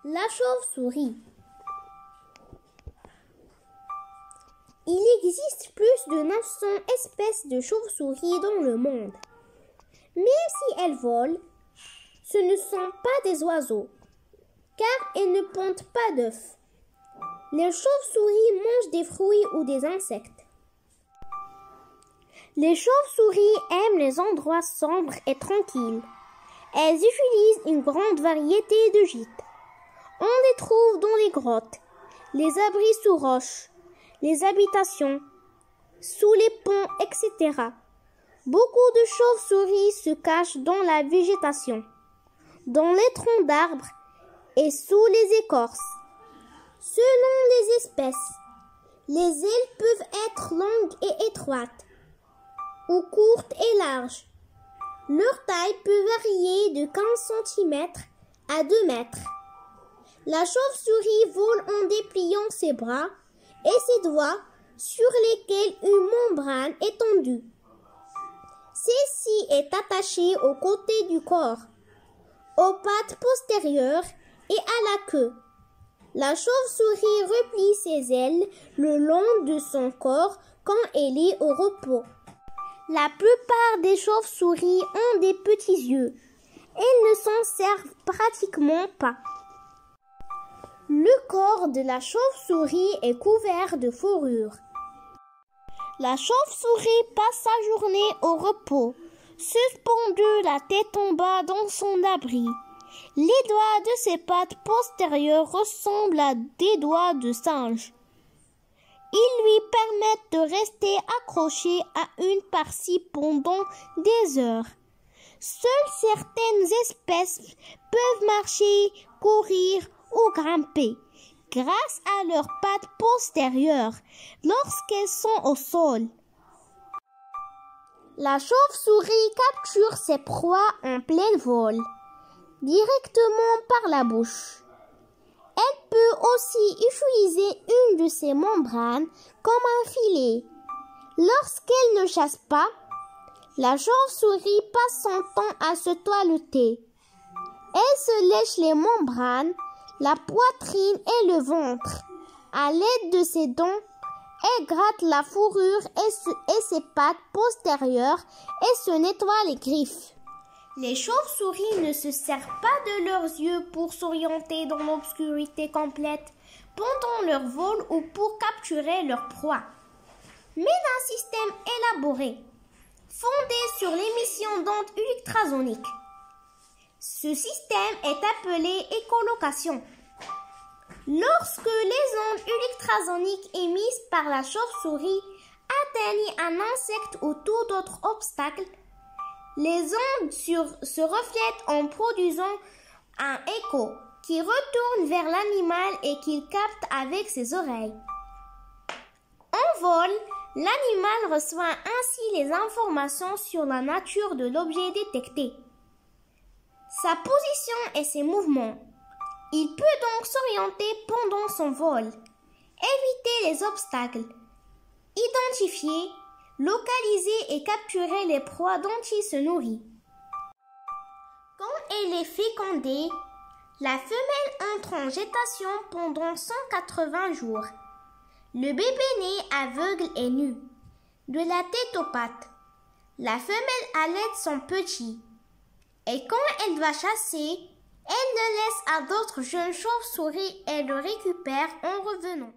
La chauve-souris. Il existe plus de 900 espèces de chauves-souris dans le monde. Même si elles volent, ce ne sont pas des oiseaux, car elles ne pondent pas d'œufs. Les chauves-souris mangent des fruits ou des insectes. Les chauves-souris aiment les endroits sombres et tranquilles. Elles utilisent une grande variété de gîtes. On les trouve dans les grottes, les abris sous roches, les habitations, sous les ponts, etc. Beaucoup de chauves-souris se cachent dans la végétation, dans les troncs d'arbres et sous les écorces. Selon les espèces, les ailes peuvent être longues et étroites, ou courtes et larges. Leur taille peut varier de 15 cm à 2 mètres. La chauve-souris vole en dépliant ses bras et ses doigts sur lesquels une membrane est tendue. Celle-ci est attachée aux côtés du corps, aux pattes postérieures et à la queue. La chauve-souris replie ses ailes le long de son corps quand elle est au repos. La plupart des chauves-souris ont des petits yeux. Elles ne s'en servent pratiquement pas. Le corps de la chauve-souris est couvert de fourrure. La chauve-souris passe sa journée au repos, suspendue la tête en bas dans son abri. Les doigts de ses pattes postérieures ressemblent à des doigts de singe. Ils lui permettent de rester accroché à une partie pendant des heures. Seules certaines espèces peuvent marcher, courir ou grimper grâce à leurs pattes postérieures lorsqu'elles sont au sol. La chauve-souris capture ses proies en plein vol, directement par la bouche. Elle peut aussi utiliser une de ses membranes comme un filet. Lorsqu'elle ne chasse pas, la chauve-souris passe son temps à se toiletter. Elle se lèche les membranes, la poitrine et le ventre. À l'aide de ses dents, elle gratte la fourrure et ses pattes postérieures et se nettoie les griffes. Les chauves-souris ne se servent pas de leurs yeux pour s'orienter dans l'obscurité complète pendant leur vol ou pour capturer leur proie, mais d'un système élaboré, fondé sur l'émission d'ondes ultrasoniques. Ce système est appelé écholocation. Lorsque les ondes ultrasoniques émises par la chauve-souris atteignent un insecte ou tout autre obstacle, les ondes se reflètent en produisant un écho qui retourne vers l'animal et qu'il capte avec ses oreilles. En vol, l'animal reçoit ainsi les informations sur la nature de l'objet détecté, sa position et ses mouvements. Il peut donc s'orienter pendant son vol, éviter les obstacles, identifier, localiser et capturer les proies dont il se nourrit. Quand elle est fécondée, la femelle entre en gestation pendant 180 jours. Le bébé né aveugle et nu, de la tête aux pattes. La femelle allaite son petit. Et quand elle va chasser, elle le laisse à d'autres jeunes chauves-souris et le récupère en revenant.